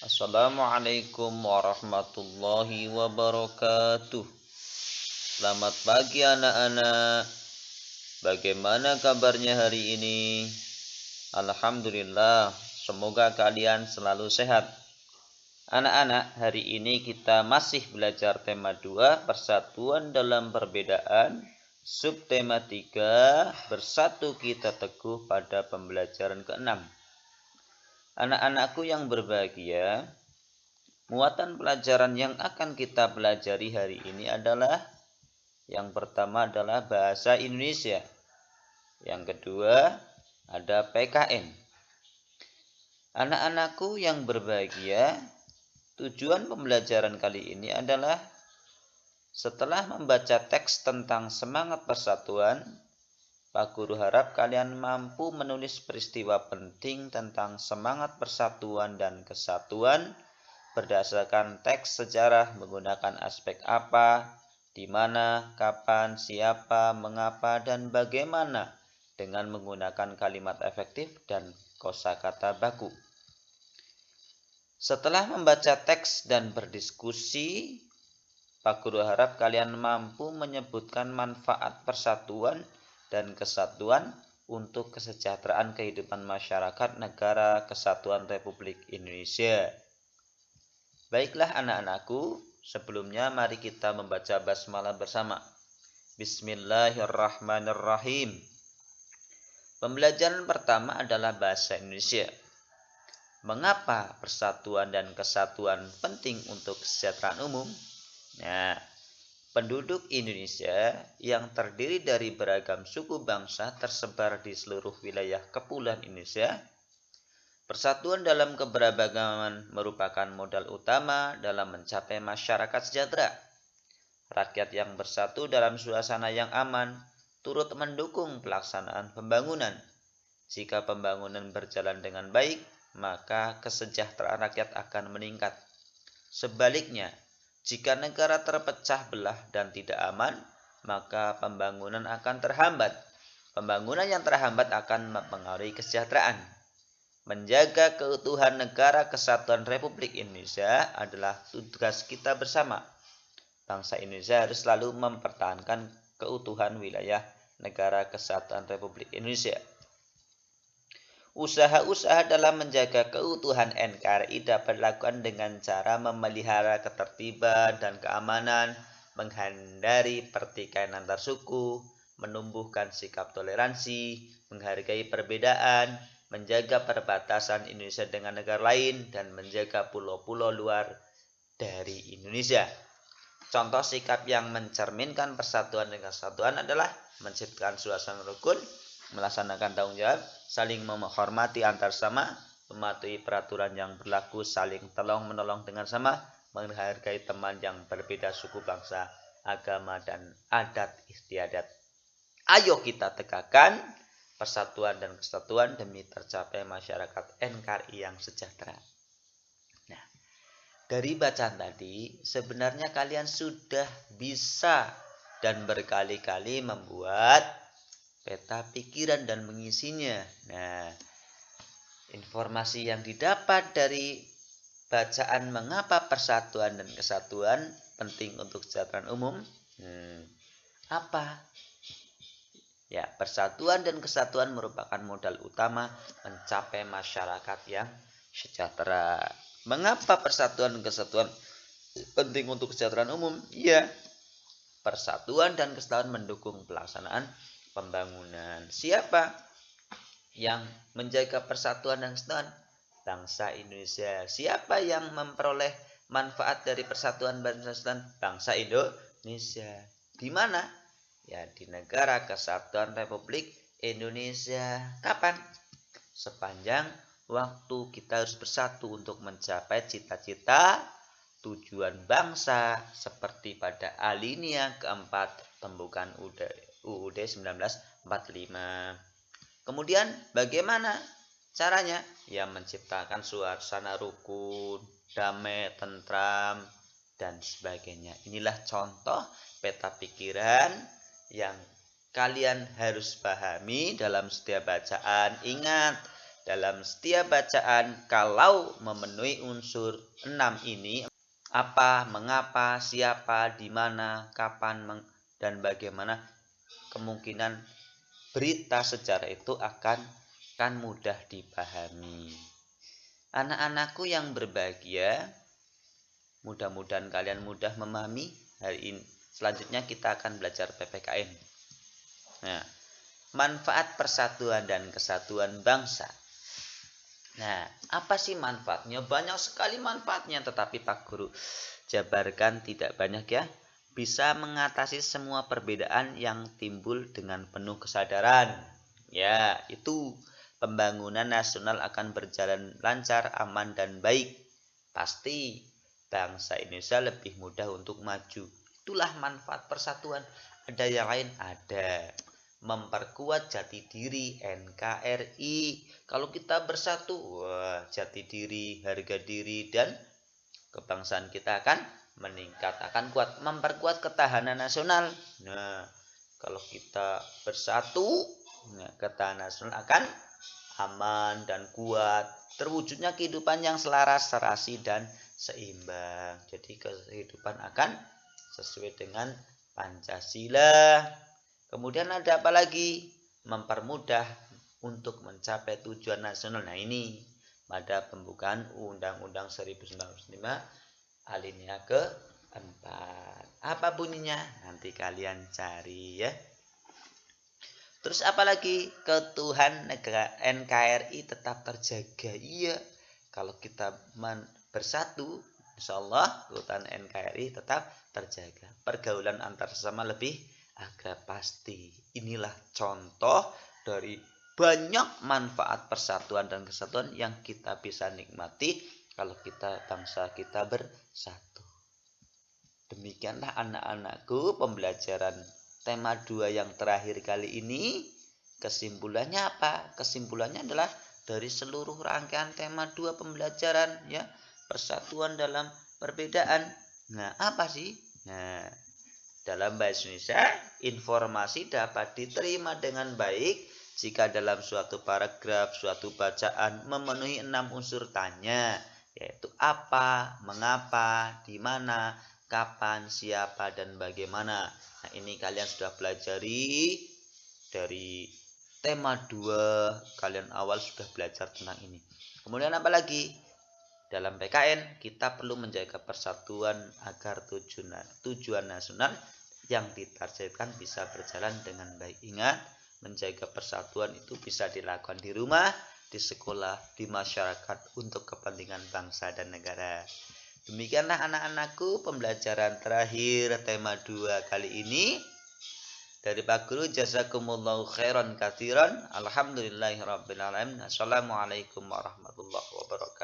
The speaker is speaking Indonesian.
Assalamualaikum warahmatullahi wabarakatuh. Selamat pagi anak-anak. Bagaimana kabarnya hari ini? Alhamdulillah, semoga kalian selalu sehat. Anak-anak, hari ini kita masih belajar tema 2, persatuan dalam perbedaan. Subtema 3, bersatu kita teguh pada pembelajaran ke-6. Anak-anakku yang berbahagia, muatan pelajaran yang akan kita pelajari hari ini adalah yang pertama adalah bahasa Indonesia. Yang kedua ada PKN. Anak-anakku yang berbahagia, tujuan pembelajaran kali ini adalah setelah membaca teks tentang semangat persatuan, Pak Guru harap kalian mampu menulis peristiwa penting tentang semangat persatuan dan kesatuan berdasarkan teks sejarah menggunakan aspek apa, di mana, kapan, siapa, mengapa, dan bagaimana dengan menggunakan kalimat efektif dan kosakata baku. Setelah membaca teks dan berdiskusi, Pak Guru harap kalian mampu menyebutkan manfaat persatuan dan kesatuan untuk kesejahteraan kehidupan masyarakat negara Kesatuan Republik Indonesia. Baiklah anak-anakku, sebelumnya mari kita membaca basmalah bersama. Bismillahirrahmanirrahim. Pembelajaran pertama adalah bahasa Indonesia. Mengapa persatuan dan kesatuan penting untuk kesejahteraan umum? Nah, penduduk Indonesia yang terdiri dari beragam suku bangsa tersebar di seluruh wilayah kepulauan Indonesia. Persatuan dalam keberagaman merupakan modal utama dalam mencapai masyarakat sejahtera. Rakyat yang bersatu dalam suasana yang aman turut mendukung pelaksanaan pembangunan. Jika pembangunan berjalan dengan baik, maka kesejahteraan rakyat akan meningkat. Sebaliknya, jika negara terpecah belah dan tidak aman, maka pembangunan akan terhambat. Pembangunan yang terhambat akan mempengaruhi kesejahteraan. Menjaga keutuhan negara Kesatuan Republik Indonesia adalah tugas kita bersama. Bangsa Indonesia harus selalu mempertahankan keutuhan wilayah negara Kesatuan Republik Indonesia. Usaha-usaha dalam menjaga keutuhan NKRI dapat dilakukan dengan cara memelihara ketertiban dan keamanan, menghindari pertikaian antar suku, menumbuhkan sikap toleransi, menghargai perbedaan, menjaga perbatasan Indonesia dengan negara lain, dan menjaga pulau-pulau luar dari Indonesia. Contoh sikap yang mencerminkan persatuan dan kesatuan adalah menciptakan suasana rukun, melaksanakan tanggung jawab, saling menghormati antar sama, mematuhi peraturan yang berlaku, saling tolong-menolong dengan sama, menghargai teman yang berbeda suku, bangsa, agama, dan adat istiadat. Ayo kita tegakkan persatuan dan kesatuan demi tercapai masyarakat NKRI yang sejahtera. Nah, dari bacaan tadi, sebenarnya kalian sudah bisa dan berkali-kali membuat peta pikiran dan mengisinya. Nah, informasi yang didapat dari bacaan mengapa persatuan dan kesatuan penting untuk kesejahteraan umum, apa? Ya, persatuan dan kesatuan merupakan modal utama mencapai masyarakat yang sejahtera. Mengapa persatuan dan kesatuan penting untuk kesejahteraan umum? Ya, persatuan dan kesatuan mendukung pelaksanaan pembangunan. Siapa yang menjaga persatuan dan kesatuan? Bangsa Indonesia. Siapa yang memperoleh manfaat dari persatuan dan kesatuan? Bangsa Indonesia. Di mana? Ya, di negara Kesatuan Republik Indonesia. Kapan? Sepanjang waktu kita harus bersatu untuk mencapai cita-cita tujuan bangsa seperti pada alinea keempat pembukaan UUD 1945. Kemudian bagaimana caranya? Ya, menciptakan suasana rukun, damai, tentram, dan sebagainya. Inilah contoh peta pikiran yang kalian harus pahami dalam setiap bacaan. Ingat, Dalam setiap bacaan, kalau memenuhi unsur 6 ini, apa, mengapa, siapa, di mana, kapan, dan bagaimana, kemungkinan berita sejarah itu akan mudah dipahami. Anak-anakku yang berbahagia, mudah-mudahan kalian mudah memahami. Hari ini selanjutnya kita akan belajar PPKN. Nah, manfaat persatuan dan kesatuan bangsa. Nah, apa sih manfaatnya? Banyak sekali manfaatnya, tetapi Pak Guru jabarkan tidak banyak ya. Bisa mengatasi semua perbedaan yang timbul dengan penuh kesadaran. Ya, itu pembangunan nasional akan berjalan lancar, aman, dan baik. Pasti bangsa Indonesia lebih mudah untuk maju. Itulah manfaat persatuan. Ada yang lain? Ada. Memperkuat jati diri NKRI. Kalau kita bersatu, wah, jati diri, harga diri, dan kebangsaan kita akan meningkat, akan kuat. Memperkuat ketahanan nasional. Nah, kalau kita bersatu, nah, ketahanan nasional akan aman dan kuat. Terwujudnya kehidupan yang selaras, serasi, dan seimbang. Jadi kehidupan akan sesuai dengan Pancasila. Kemudian ada apa lagi? Mempermudah untuk mencapai tujuan nasional. Nah, ini pada pembukaan Undang-Undang 1945 alinea keempat. Apa bunyinya? Nanti kalian cari ya. Terus apa lagi? Keutuhan negara NKRI tetap terjaga. Iya, kalau kita bersatu, insya Allah keutuhan NKRI tetap terjaga. Pergaulan antar sesama lebih agar pasti. Inilah contoh dari banyak manfaat persatuan dan kesatuan yang kita bisa nikmati kalau bangsa kita bersatu. Demikianlah anak-anakku pembelajaran tema 2 yang terakhir kali ini. Kesimpulannya apa? Kesimpulannya adalah dari seluruh rangkaian tema 2 pembelajaran ya, persatuan dalam perbedaan. Nah, apa sih? Nah, dalam bahasa Indonesia, informasi dapat diterima dengan baik jika dalam suatu paragraf, suatu bacaan memenuhi 6 unsur tanya, yaitu apa, mengapa, di mana, kapan, siapa, dan bagaimana. Nah, ini kalian sudah pelajari dari tema 2, kalian awal sudah belajar tentang ini. Kemudian apa lagi? Dalam PKN, kita perlu menjaga persatuan agar tujuan nasional yang ditargetkan bisa berjalan dengan baik. Ingat, menjaga persatuan itu bisa dilakukan di rumah, di sekolah, di masyarakat untuk kepentingan bangsa dan negara. Demikianlah anak-anakku pembelajaran terakhir tema 2 kali ini. Dari Pak Guru, jazakumullahu khairan katsiran. Alhamdulillahirabbil alamin. Assalamualaikum warahmatullahi wabarakatuh.